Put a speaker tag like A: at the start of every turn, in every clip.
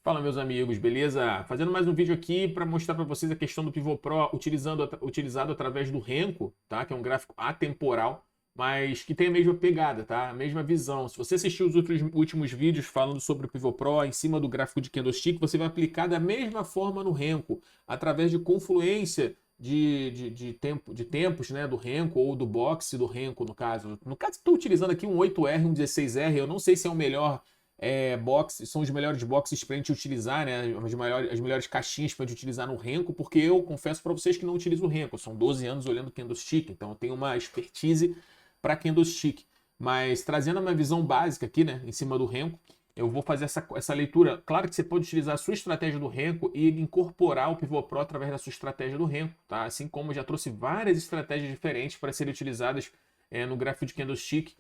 A: Fala, meus amigos, beleza? Fazendo mais um vídeo aqui para mostrar para vocês a questão do Pivô Pro utilizado através do Renko, tá? Que é um gráfico atemporal, mas que tem a mesma pegada, tá? A mesma visão. Se você assistiu os últimos vídeos falando sobre o Pivô Pro em cima do gráfico de Candlestick, você vai aplicar da mesma forma no Renko, através de confluência de tempos, né, do Renko ou do boxe do Renko, no caso. No caso, estou utilizando aqui um 8R, um 16R, eu não sei se é o melhor box, são os melhores boxes para a gente utilizar, né? As melhores caixinhas para a gente utilizar no Renko, porque eu confesso para vocês que não utilizo o Renko. São 12 anos olhando Candlestick, então eu tenho uma expertise para Candlestick. Mas trazendo uma visão básica aqui, né, em cima do Renko, eu vou fazer essa leitura. Claro que você pode utilizar a sua estratégia do Renko e incorporar o Pivô Pro através da sua estratégia do Renko, tá? Assim como eu já trouxe várias estratégias diferentes para serem utilizadas no gráfico de Candlestick.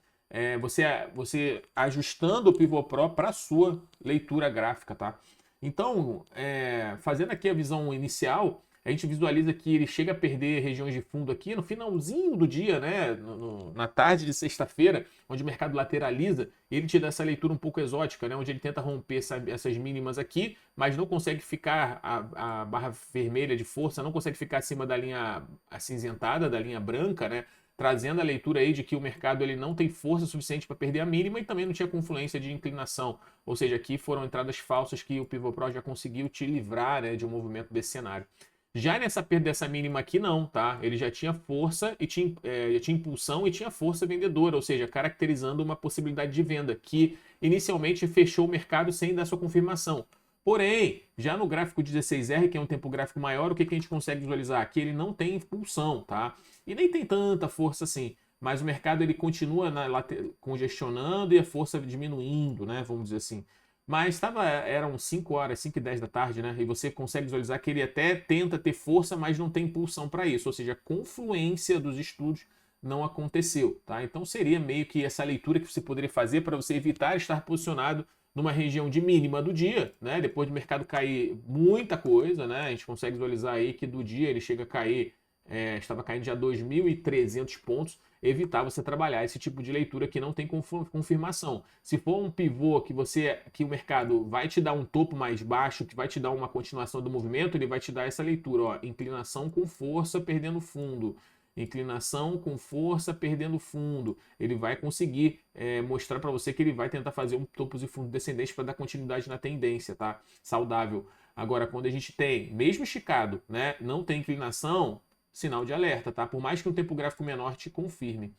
A: Você ajustando o Pivô Pro para a sua leitura gráfica, tá? Então, fazendo aqui a visão inicial, a gente visualiza que ele chega a perder regiões de fundo aqui no finalzinho do dia, né? Na tarde de sexta-feira, onde o mercado lateraliza, ele te dá essa leitura um pouco exótica, né? Onde ele tenta romper essas mínimas aqui, mas não consegue ficar, a barra vermelha de força não consegue ficar acima da linha acinzentada, da linha branca, né? Trazendo a leitura aí de que o mercado ele não tem força suficiente para perder a mínima e também não tinha confluência de inclinação. Ou seja, aqui foram entradas falsas que o Pivô Pro já conseguiu te livrar, né, de um movimento desse cenário. Já nessa perda dessa mínima aqui, não, tá? Ele já tinha força e já tinha impulsão e tinha força vendedora, ou seja, caracterizando uma possibilidade de venda que inicialmente fechou o mercado sem dar sua confirmação. Porém, já no gráfico 16R, que é um tempo gráfico maior, o que a gente consegue visualizar? Que ele não tem impulsão, tá? E nem tem tanta força assim. Mas o mercado ele continua congestionando e a força diminuindo, né? Vamos dizer assim. Mas eram 5 horas, 5 e 10 da tarde, né? E você consegue visualizar que ele até tenta ter força, mas não tem impulsão para isso. Ou seja, a confluência dos estudos não aconteceu, tá? Então seria meio que essa leitura que você poderia fazer para você evitar estar posicionado numa região de mínima do dia, né? Depois do mercado cair muita coisa, né? A gente consegue visualizar aí que do dia ele chega a cair, estava caindo já 2.300 pontos. Evitar você trabalhar esse tipo de leitura que não tem confirmação. Se for um pivô que o mercado vai te dar um topo mais baixo, que vai te dar uma continuação do movimento, ele vai te dar essa leitura, ó, inclinação com força perdendo fundo. Inclinação com força perdendo fundo. Ele vai conseguir mostrar para você que ele vai tentar fazer um topos e fundo descendente para dar continuidade na tendência, tá? Saudável. Agora, quando a gente tem, mesmo esticado, né, não tem inclinação, sinal de alerta, tá? Por mais que um tempo gráfico menor te confirme.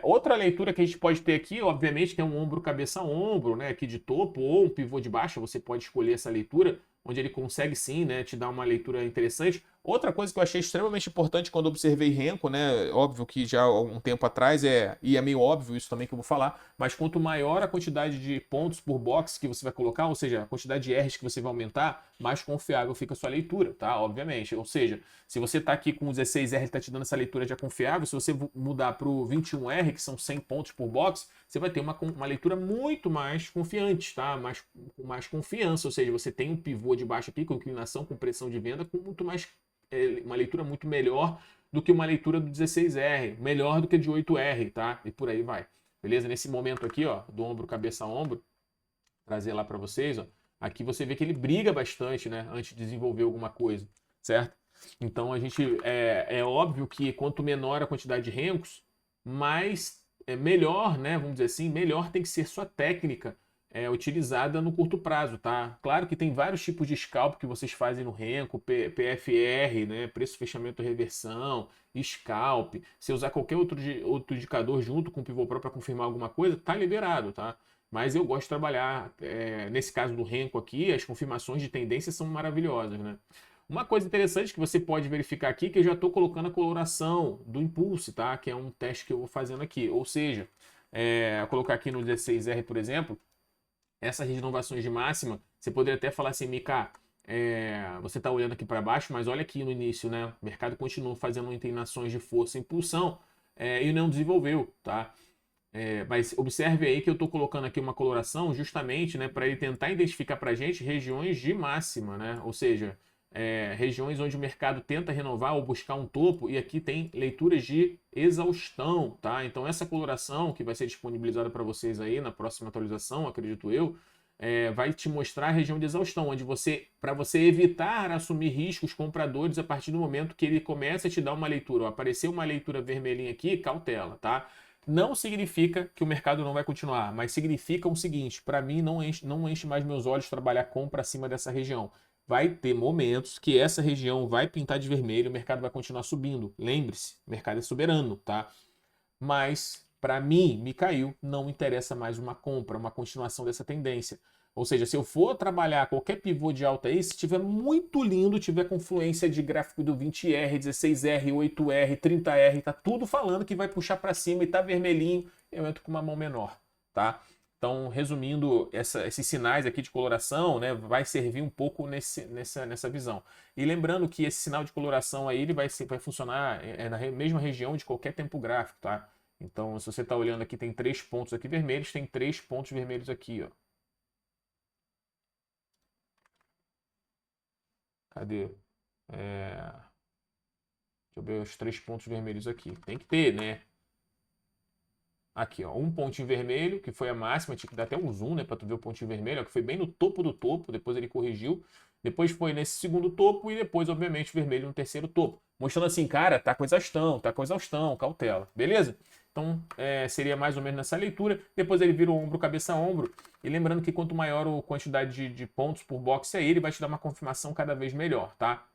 A: Outra leitura que a gente pode ter aqui, obviamente, que é um ombro cabeça a ombro, né, aqui de topo, ou um pivô de baixa, você pode escolher essa leitura, onde ele consegue sim, né, te dar uma leitura interessante. Outra coisa que eu achei extremamente importante quando observei Renko, né, óbvio que já há um tempo atrás, e é meio óbvio isso também que eu vou falar, mas quanto maior a quantidade de pontos por box que você vai colocar, ou seja, a quantidade de R's que você vai aumentar, mais confiável fica a sua leitura, tá? Obviamente. Ou seja, se você está aqui com o 16R, está te dando essa leitura de confiável, se você mudar para o 21R, que são 100 pontos por box, você vai ter uma leitura muito mais confiante, tá? Com mais confiança, ou seja, você tem um pivô de baixo aqui com inclinação, com pressão de venda, com muito mais uma leitura muito melhor do que uma leitura do 16R, melhor do que de 8R, tá? E por aí vai. Beleza? Nesse momento aqui, ó, do ombro cabeça a ombro, trazer lá para vocês, ó. Aqui você vê que ele briga bastante, né, antes de desenvolver alguma coisa, certo? Então a gente é óbvio que quanto menor a quantidade de rencos, mais melhor, né, vamos dizer assim, melhor tem que ser sua técnica utilizada no curto prazo, tá? Claro que tem vários tipos de scalp que vocês fazem no Renko, PFR, né, preço fechamento reversão, scalp. Se usar qualquer outro indicador junto com o Pivô Pro para confirmar alguma coisa, tá liberado, tá? Mas eu gosto de trabalhar, nesse caso do Renko aqui, as confirmações de tendência são maravilhosas, né? Uma coisa interessante que você pode verificar aqui, que eu já estou colocando a coloração do impulso, tá? Que é um teste que eu vou fazendo aqui. Ou seja, colocar aqui no 16R, por exemplo, essas renovações de máxima, você poderia até falar assim, Mika, você está olhando aqui para baixo, mas olha aqui no início, né? O mercado continua fazendo inclinações de força e impulsão e não desenvolveu, tá? Mas observe aí que eu estou colocando aqui uma coloração justamente, né, para ele tentar identificar para a gente regiões de máxima, né? Ou seja, regiões onde o mercado tenta renovar ou buscar um topo, e aqui tem leituras de exaustão, tá? Então essa coloração que vai ser disponibilizada para vocês aí na próxima atualização, acredito eu, vai te mostrar a região de exaustão, onde para você evitar assumir riscos compradores a partir do momento que ele começa a te dar uma leitura, ou aparecer uma leitura vermelhinha aqui, cautela, tá? Não significa que o mercado não vai continuar, mas significa o seguinte, para mim não enche mais meus olhos trabalhar compra acima dessa região. Vai ter momentos que essa região vai pintar de vermelho, o mercado vai continuar subindo. Lembre-se, o mercado é soberano, tá? Mas para mim, me caiu, não interessa mais uma compra, uma continuação dessa tendência. Ou seja, se eu for trabalhar qualquer pivô de alta aí, se estiver muito lindo, tiver confluência de gráfico do 20R, 16R, 8R, 30R, tá tudo falando que vai puxar para cima e tá vermelhinho, eu entro com uma mão menor, tá? Então, resumindo, esses sinais aqui de coloração, né, vai servir um pouco nessa visão. E lembrando que esse sinal de coloração aí ele vai funcionar na mesma região de qualquer tempo gráfico, tá? Então, se você está olhando aqui, tem 3 pontos aqui vermelhos, tem 3 pontos vermelhos aqui, ó. Cadê? Deixa eu ver os 3 pontos vermelhos aqui. Tem que ter, né? Aqui, ó, um pontinho vermelho, que foi a máxima, tinha que dar até um zoom, né, para tu ver o pontinho vermelho, ó, que foi bem no topo do topo, depois ele corrigiu. Depois foi nesse segundo topo e depois, obviamente, vermelho no terceiro topo. Mostrando assim, cara, tá com exaustão, cautela, beleza? Então, seria mais ou menos nessa leitura. Depois ele vira o ombro, cabeça a ombro. E lembrando que quanto maior a quantidade de pontos por box aí, ele vai te dar uma confirmação cada vez melhor, tá?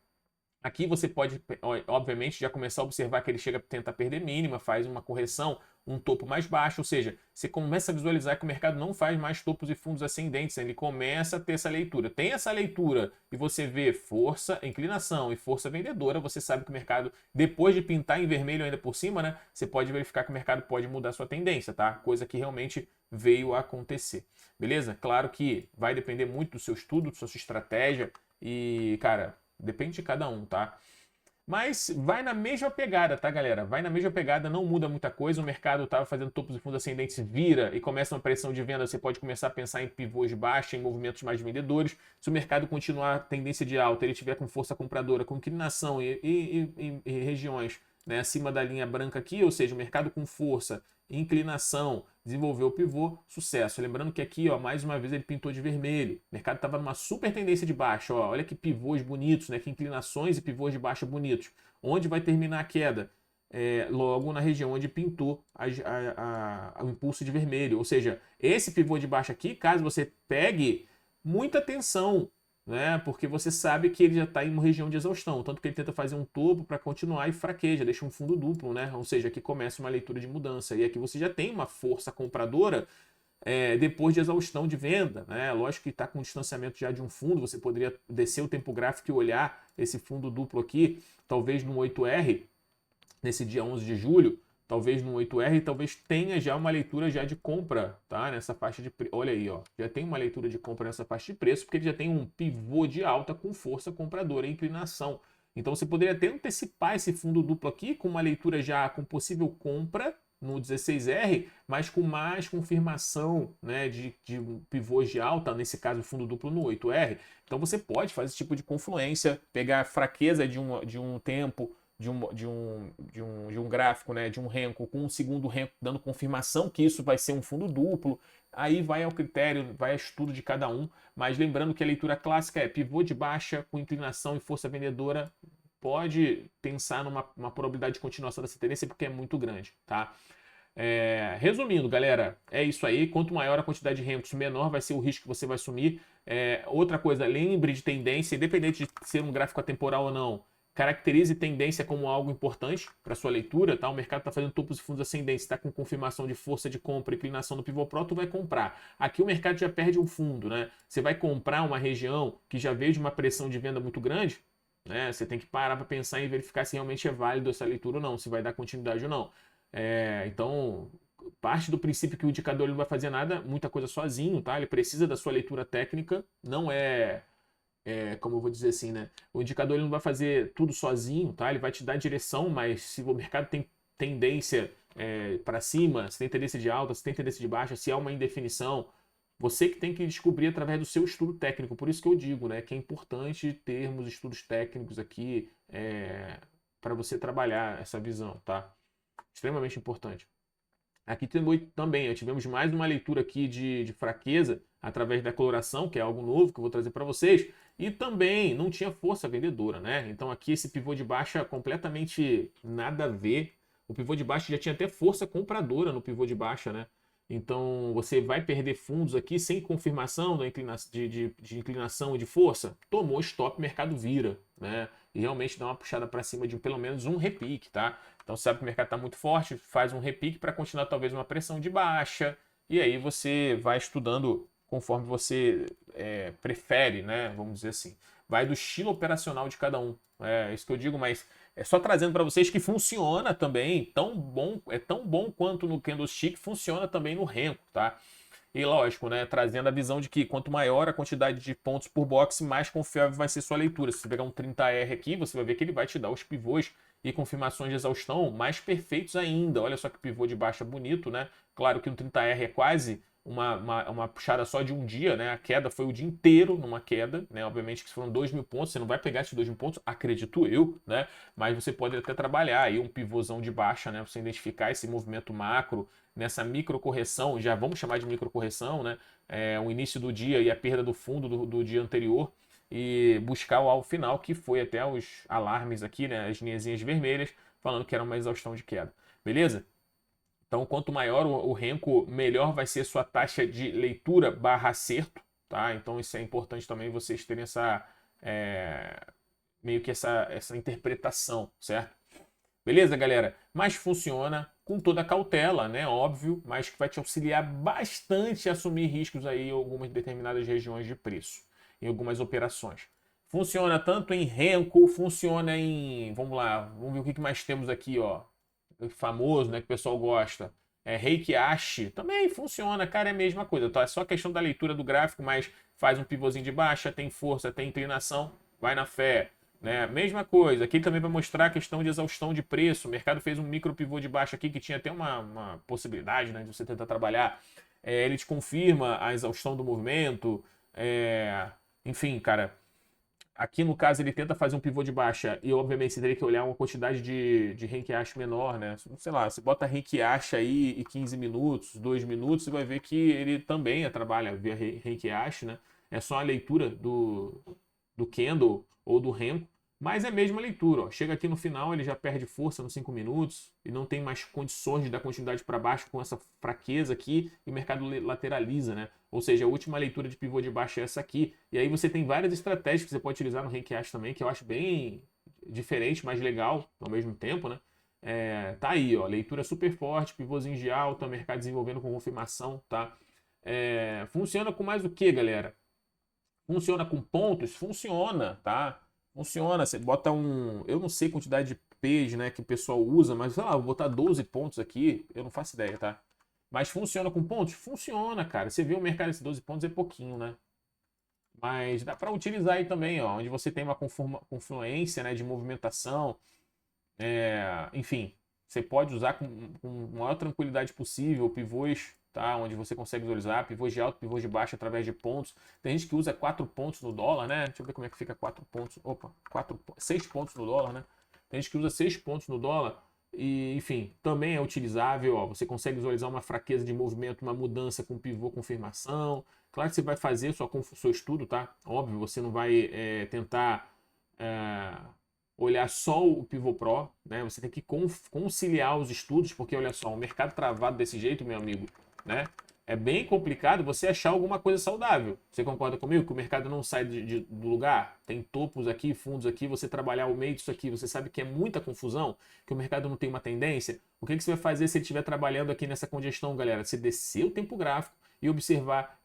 A: Aqui você pode, obviamente, já começar a observar que ele chega a tentar perder mínima, faz uma correção, um topo mais baixo, ou seja, você começa a visualizar que o mercado não faz mais topos e fundos ascendentes, né? Ele começa a ter essa leitura. Tem essa leitura e você vê força, inclinação e força vendedora, você sabe que o mercado, depois de pintar em vermelho ainda por cima, né? Você pode verificar que o mercado pode mudar sua tendência, tá? Coisa que realmente veio a acontecer. Beleza? Claro que vai depender muito do seu estudo, da sua estratégia e, cara, depende de cada um, tá? Mas vai na mesma pegada, tá, galera? Vai na mesma pegada, não muda muita coisa. O mercado estava fazendo topos e fundos ascendentes, vira e começa uma pressão de venda. Você pode começar a pensar em pivôs de baixa, em movimentos mais vendedores. Se o mercado continuar a tendência de alta, ele tiver com força compradora, com inclinação e regiões, né, acima da linha branca aqui, ou seja, o mercado com força, inclinação, desenvolveu o pivô, sucesso. Lembrando que aqui, ó, mais uma vez ele pintou de vermelho. O mercado estava numa super tendência de baixa, ó. Olha que pivôs bonitos, né? Que inclinações e pivôs de baixa bonitos. Onde vai terminar a queda? Logo na região onde pintou o impulso de vermelho. Ou seja, esse pivô de baixa aqui, caso você pegue, muita atenção, né? Porque você sabe que ele já está em uma região de exaustão, tanto que ele tenta fazer um topo para continuar e fraqueja, deixa um fundo duplo, né? Ou seja, aqui começa uma leitura de mudança. E aqui você já tem uma força compradora depois de exaustão de venda, né? Lógico que está com distanciamento já de um fundo, você poderia descer o tempo gráfico e olhar esse fundo duplo aqui, talvez no 8R, nesse dia 11 de julho, talvez no 8R, talvez tenha já uma leitura já de compra, tá? Nessa faixa de preço. Olha aí, ó, já tem uma leitura de compra nessa faixa de preço, porque ele já tem um pivô de alta com força compradora e inclinação. Então você poderia até antecipar esse fundo duplo aqui com uma leitura já com possível compra no 16R, mas com mais confirmação, né, de pivôs de alta, nesse caso fundo duplo no 8R. Então você pode fazer esse tipo de confluência, pegar a fraqueza de um tempo, de um gráfico, né, de um renco com um segundo renco dando confirmação que isso vai ser um fundo duplo. Aí vai ao critério, vai ao estudo de cada um, mas lembrando que a leitura clássica é pivô de baixa com inclinação e força vendedora. Pode pensar numa probabilidade de continuação dessa tendência porque é muito grande, tá? Resumindo, galera, é isso aí. Quanto maior a quantidade de rencos, menor vai ser o risco que você vai assumir. Outra coisa, lembre de tendência, independente de ser um gráfico atemporal ou não. Caracterize tendência como algo importante para sua leitura, tá? O mercado está fazendo topos e fundos ascendentes, está com confirmação de força de compra, inclinação do pivô pro, tu vai comprar. Aqui o mercado já perde um fundo, né? Você vai comprar uma região que já veio de uma pressão de venda muito grande, né? Você tem que parar para pensar e verificar se realmente é válido essa leitura ou não, se vai dar continuidade ou não. Então, parte do princípio que o indicador ele não vai fazer nada, muita coisa sozinho, tá? Ele precisa da sua leitura técnica, não como eu vou dizer assim, né? O indicador ele não vai fazer tudo sozinho, tá? Ele vai te dar direção, mas se o mercado tem tendência para cima, se tem tendência de alta, se tem tendência de baixa, se há uma indefinição, você que tem que descobrir através do seu estudo técnico. Por isso que eu digo, né, que é importante termos estudos técnicos aqui para você trabalhar essa visão, tá? Extremamente importante. Aqui também, tivemos mais uma leitura aqui de fraqueza através da coloração, que é algo novo que eu vou trazer para vocês. E também não tinha força vendedora, né? Então aqui esse pivô de baixa completamente nada a ver. O pivô de baixa já tinha até força compradora no pivô de baixa, né? Então você vai perder fundos aqui sem confirmação de inclinação e de força. Tomou stop, mercado vira, né? E realmente dá uma puxada para cima de pelo menos um repique, tá? Então você sabe que o mercado está muito forte, faz um repique para continuar talvez uma pressão de baixa. E aí você vai estudando conforme você prefere, né? Vamos dizer assim. Vai do estilo operacional de cada um. É isso que eu digo, mas é só trazendo para vocês que funciona também, tão bom quanto no candlestick, funciona também no Renko, tá? E lógico, né, trazendo a visão de que quanto maior a quantidade de pontos por box, mais confiável vai ser sua leitura. Se você pegar um 30R aqui, você vai ver que ele vai te dar os pivôs e confirmações de exaustão mais perfeitos ainda. Olha só que pivô de baixa bonito, né? Claro que um 30R é quase uma puxada só de um dia, né? A queda foi o dia inteiro numa queda, né? Obviamente que foram 2.000 pontos, você não vai pegar esses 2.000 pontos, acredito eu, né? Mas você pode até trabalhar aí um pivôzão de baixa, né? Você identificar esse movimento macro nessa microcorreção, já vamos chamar de microcorreção, né? O início do dia e a perda do fundo do dia anterior e buscar o alvo final, que foi até os alarmes aqui, né? As linhazinhas vermelhas, falando que era uma exaustão de queda. Beleza? Então, quanto maior o Renko, melhor vai ser sua taxa de leitura barra acerto, tá? Então, isso é importante também vocês terem meio que essa interpretação, certo? Beleza, galera? Mas funciona com toda a cautela, né? Óbvio, mas que vai te auxiliar bastante a assumir riscos aí em algumas determinadas regiões de preço, em algumas operações. Funciona tanto em Renko, funciona em... Vamos lá, vamos ver o que mais temos aqui, ó. Famoso, né? Que o pessoal gosta. Heikiashi também funciona, cara, é a mesma coisa. Tá? É só questão da leitura do gráfico, mas faz um pivôzinho de baixa, tem força, tem inclinação, vai na fé. Né? Mesma coisa, aqui também vai mostrar a questão de exaustão de preço. O mercado fez um micro pivô de baixa aqui que tinha até uma possibilidade, né, de você tentar trabalhar. Ele te confirma a exaustão do movimento. Enfim, cara, aqui no caso ele tenta fazer um pivô de baixa e obviamente você teria que olhar uma quantidade de Renkiashi menor, né? Sei lá, você bota Renkiashi aí e 15 minutos, 2 minutos, você vai ver que ele também trabalha via Renkiashi, né? É só a leitura do candle ou do Renko, mas é a mesma leitura. Ó. Chega aqui no final, ele já perde força nos 5 minutos e não tem mais condições de dar continuidade para baixo com essa fraqueza aqui e o mercado lateraliza, né? Ou seja, a última leitura de pivô de baixo é essa aqui. E aí você tem várias estratégias que você pode utilizar no Renkiashi também, que eu acho bem diferente, mas legal ao mesmo tempo, né? Tá aí, ó, leitura super forte, pivôzinho de alta, mercado desenvolvendo com confirmação, tá? Funciona com mais o que, galera? Funciona com pontos? Funciona, tá? Funciona. Você bota um... Eu não sei a quantidade de P's, né, que o pessoal usa, mas sei lá, vou botar 12 pontos aqui, eu não faço ideia, tá? Mas funciona com pontos? Funciona, cara. Você vê o mercado desses 12 pontos é pouquinho, né? Mas dá para utilizar aí também, ó, onde você tem uma confluência, né, de movimentação. Enfim, você pode usar com a maior tranquilidade possível pivôs, tá? Onde você consegue visualizar pivôs de alto, pivôs de baixo através de pontos. Tem gente que usa 4 pontos no dólar, né? Deixa eu ver como é que fica 4 pontos. Opa, 6 pontos no dólar, né? Tem gente que usa 6 pontos no dólar. E, enfim, também é utilizável. Ó, você consegue visualizar uma fraqueza de movimento, uma mudança com pivô confirmação. Claro que você vai fazer seu estudo, tá? Óbvio, você não vai tentar olhar só o Pivô Pro, né? Você tem que conciliar os estudos, porque olha só, um mercado travado desse jeito, meu amigo, né? É bem complicado você achar alguma coisa saudável. Você concorda comigo que o mercado não sai do lugar? Tem topos aqui, fundos aqui, você trabalhar o meio disso aqui, você sabe que é muita confusão, que o mercado não tem uma tendência. O que você vai fazer se ele estiver trabalhando aqui nessa congestão, galera? Você descer o tempo gráfico e observar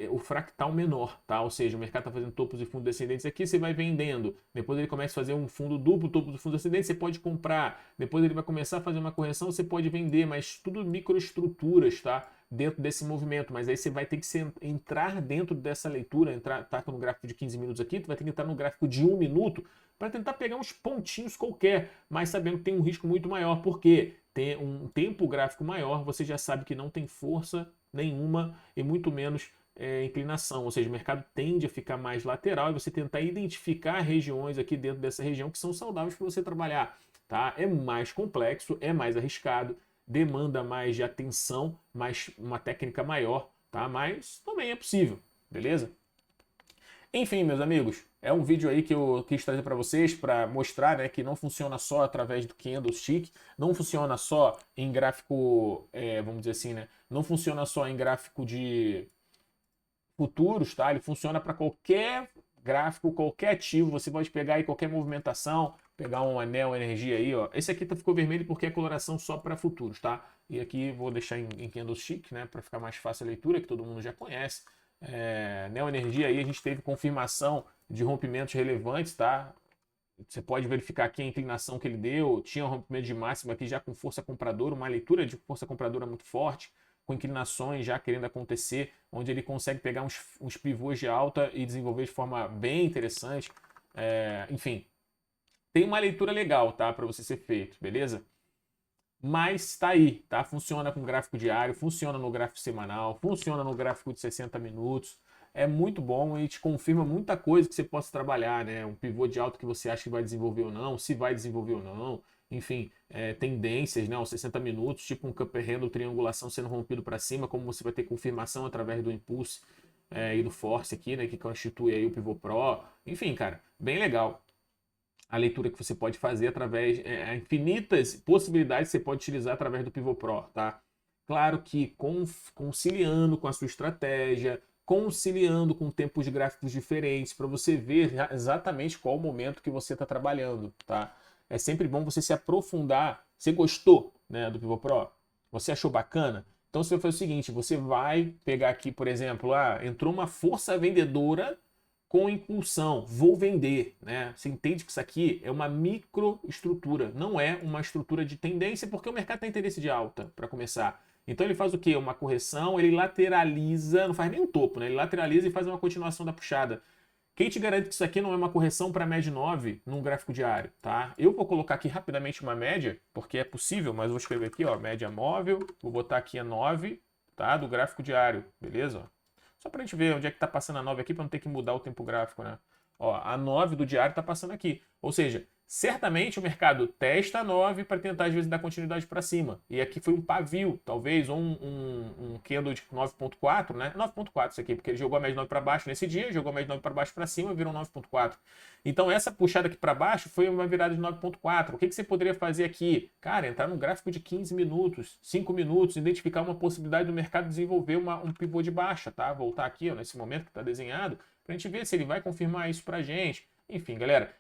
A: o fractal menor, tá? Ou seja, o mercado está fazendo topos e fundos descendentes aqui, você vai vendendo. Depois ele começa a fazer um fundo duplo, topo do fundo descendente, você pode comprar. Depois ele vai começar a fazer uma correção, você pode vender, mas tudo microestruturas, tá? Dentro desse movimento, mas aí você vai ter que entrar dentro dessa leitura, tá no gráfico de 15 minutos aqui, tu vai ter que entrar no gráfico de 1 minuto para tentar pegar uns pontinhos qualquer, mas sabendo que tem um risco muito maior, porque tem um tempo gráfico maior, você já sabe que não tem força nenhuma e muito menos inclinação, ou seja, o mercado tende a ficar mais lateral e você tentar identificar regiões aqui dentro dessa região que são saudáveis para você trabalhar, tá? É mais complexo, é mais arriscado, demanda mais de atenção, mais uma técnica maior, tá? Mas também é possível, beleza? Enfim, meus amigos, é um vídeo aí que eu quis trazer para vocês para mostrar, né, que não funciona só através do candlestick, não funciona só em gráfico, vamos dizer assim, né, não funciona só em gráfico de futuros, tá? Ele funciona para qualquer gráfico, qualquer ativo, você pode pegar aí qualquer movimentação, pegar um anel energia aí, ó. Esse aqui ficou vermelho porque é coloração só para futuros, tá? E aqui vou deixar em candlestick, né, para ficar mais fácil a leitura, que todo mundo já conhece. Neo Energia aí a gente teve confirmação de rompimentos relevantes, tá? Você pode verificar aqui a inclinação que ele deu, tinha um rompimento de máxima aqui já com força compradora, uma leitura de força compradora muito forte, com inclinações já querendo acontecer, onde ele consegue pegar uns pivôs de alta e desenvolver de forma bem interessante. Enfim, tem uma leitura legal, tá? Para você ser feito, beleza? Mas tá aí, tá? Funciona com gráfico diário, funciona no gráfico semanal, funciona no gráfico de 60 minutos. É muito bom e te confirma muita coisa que você possa trabalhar, né? Um pivô de alta que você acha que vai desenvolver ou não, se vai desenvolver ou não. Enfim, tendências, né? Aos 60 minutos, tipo um cup handle, triangulação sendo rompido para cima, como você vai ter confirmação através do impulse e do force aqui, né? Que constitui aí o pivô pro. Enfim, cara, bem legal a leitura que você pode fazer através, infinitas possibilidades que você pode utilizar através do Pivô Pro, tá? Claro que conciliando com a sua estratégia, conciliando com tempos de gráficos diferentes, para você ver exatamente qual o momento que você está trabalhando, tá? É sempre bom você se aprofundar. Você gostou, né, do Pivô Pro? Você achou bacana? Então você vai fazer o seguinte, você vai pegar aqui, por exemplo, entrou uma força vendedora com impulsão, vou vender, né? Você entende que isso aqui é uma microestrutura, não é uma estrutura de tendência, porque o mercado tem interesse de alta, para começar. Então ele faz o quê? Uma correção, ele lateraliza, não faz nem um topo, né? Ele lateraliza e faz uma continuação da puxada. Quem te garante que isso aqui não é uma correção para média 9 num gráfico diário, tá? Eu vou colocar aqui rapidamente uma média, porque é possível, mas vou escrever aqui, ó, média móvel, vou botar aqui a 9, tá? Do gráfico diário, beleza? Só para a gente ver onde é que está passando a 9 aqui, para não ter que mudar o tempo gráfico, né? Ó, a 9 do diário está passando aqui. Ou seja, certamente o mercado testa a 9 para tentar, às vezes, dar continuidade para cima. E aqui foi um pavio, talvez, ou um candle de 9.4, né? 9.4 isso aqui, porque ele jogou a média 9 para baixo nesse dia, jogou a média 9 para baixo para cima, virou 9.4. Então, essa puxada aqui para baixo foi uma virada de 9.4. O que você poderia fazer aqui? Cara, entrar num gráfico de 15 minutos, 5 minutos, identificar uma possibilidade do mercado desenvolver um pivô de baixa, tá? Voltar aqui, ó, nesse momento que está desenhado, para a gente ver se ele vai confirmar isso para a gente. Enfim, galera,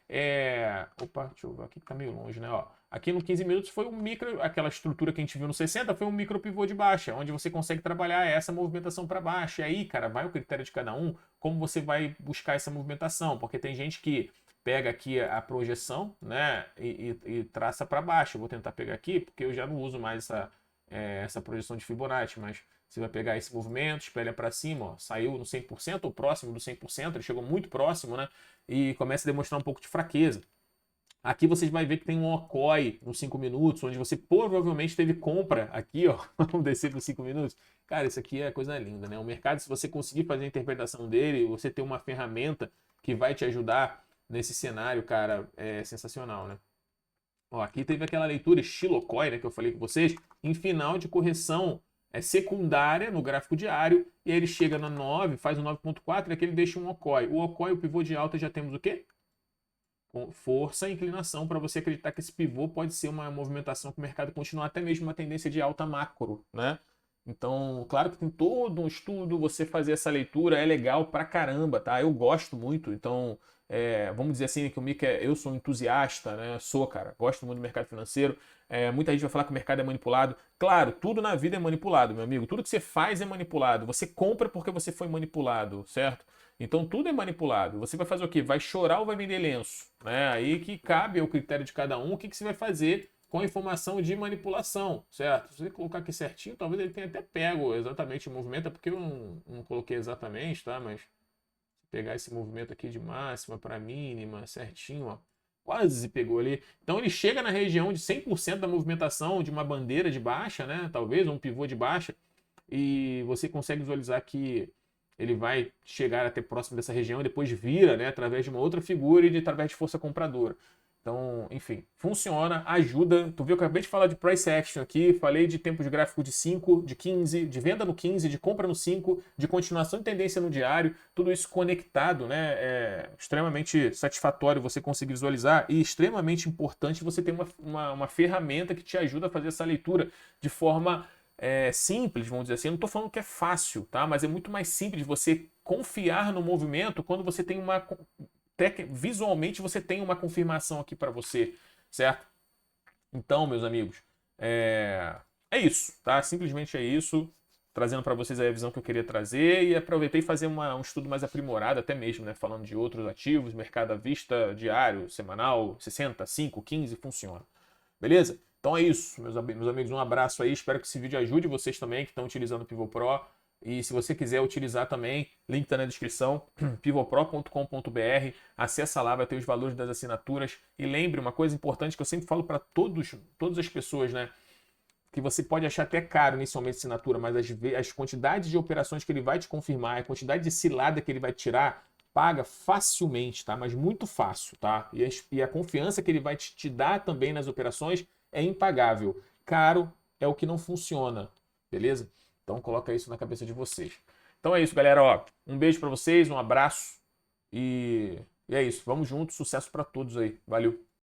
A: Opa, deixa eu ver aqui que tá meio longe, né? Ó, aqui no 15 minutos foi um micro, aquela estrutura que a gente viu no 60 foi um micro pivô de baixa, onde você consegue trabalhar essa movimentação para baixo. E aí, cara, vai o critério de cada um, como você vai buscar essa movimentação, porque tem gente que pega aqui a projeção, né, e traça para baixo. Eu vou tentar pegar aqui, porque eu já não uso mais essa projeção de Fibonacci, mas você vai pegar esse movimento, espelha para cima, ó, saiu no 100% ou próximo do 100%, ele chegou muito próximo, né? E começa a demonstrar um pouco de fraqueza. Aqui vocês vão ver que tem um OCOI nos 5 minutos, onde você provavelmente teve compra aqui, ó, vamos descer para os 5 minutos. Cara, isso aqui é coisa linda, né? O mercado, se você conseguir fazer a interpretação dele, você ter uma ferramenta que vai te ajudar nesse cenário, cara, é sensacional, né? Ó, aqui teve aquela leitura estilo OCOI, né, que eu falei com vocês, em final de correção secundária no gráfico diário, e aí ele chega na 9, faz o 9.4 e aqui ele deixa um OCOI. O OCOI, o pivô de alta, já temos o quê? Com força e inclinação para você acreditar que esse pivô pode ser uma movimentação que o mercado continua até mesmo uma tendência de alta macro, né? Então, claro que tem todo um estudo, você fazer essa leitura é legal pra caramba, tá? Eu gosto muito, então, vamos dizer assim, que o Mica, eu sou um entusiasta, né? Sou, cara, gosto muito do mercado financeiro. Muita gente vai falar que o mercado é manipulado. Claro, tudo na vida é manipulado, meu amigo. Tudo que você faz é manipulado. Você compra porque você foi manipulado, certo? Então tudo é manipulado. Você vai fazer o quê? Vai chorar ou vai vender lenço? Né? Aí que cabe ao critério de cada um o que você vai fazer com a informação de manipulação, certo? Se você colocar aqui certinho, talvez ele tenha até pego exatamente o movimento, é porque eu não coloquei exatamente, tá? Mas se pegar esse movimento aqui de máxima para mínima, certinho, ó, quase pegou ali. Então ele chega na região de 100% da movimentação de uma bandeira de baixa, né? Talvez um pivô de baixa, e você consegue visualizar que ele vai chegar até próximo dessa região e depois vira, né, através de uma outra figura e através de força compradora. Então, enfim, funciona, ajuda. Tu viu que eu acabei de falar de price action aqui, falei de tempos gráficos de 5, de 15, de venda no 15, de compra no 5, de continuação de tendência no diário, tudo isso conectado, né? É extremamente satisfatório você conseguir visualizar e extremamente importante você ter uma ferramenta que te ajuda a fazer essa leitura de forma simples, vamos dizer assim. Eu não estou falando que é fácil, tá? Mas é muito mais simples você confiar no movimento quando você tem visualmente você tem uma confirmação aqui para você, certo? Então, meus amigos, é isso, tá? Simplesmente é isso, trazendo para vocês aí a visão que eu queria trazer e aproveitei fazer um estudo mais aprimorado até mesmo, né? Falando de outros ativos, mercado à vista, diário, semanal, 60, 5, 15, funciona. Beleza? Então é isso, meus amigos, um abraço aí, espero que esse vídeo ajude vocês também que estão utilizando o Pivot Pro. E se você quiser utilizar também, link está na descrição, pivopro.com.br, acessa lá, vai ter os valores das assinaturas. E lembre, uma coisa importante que eu sempre falo para todas as pessoas, né? Que você pode achar até caro inicialmente a assinatura, mas as quantidades de operações que ele vai te confirmar, a quantidade de cilada que ele vai tirar, paga facilmente, tá? Mas muito fácil, tá? E a confiança que ele vai te dar também nas operações é impagável. Caro é o que não funciona, beleza? Então coloca isso na cabeça de vocês. Então é isso, galera. Ó, um beijo para vocês, um abraço e é isso. Vamos juntos, sucesso para todos aí. Valeu.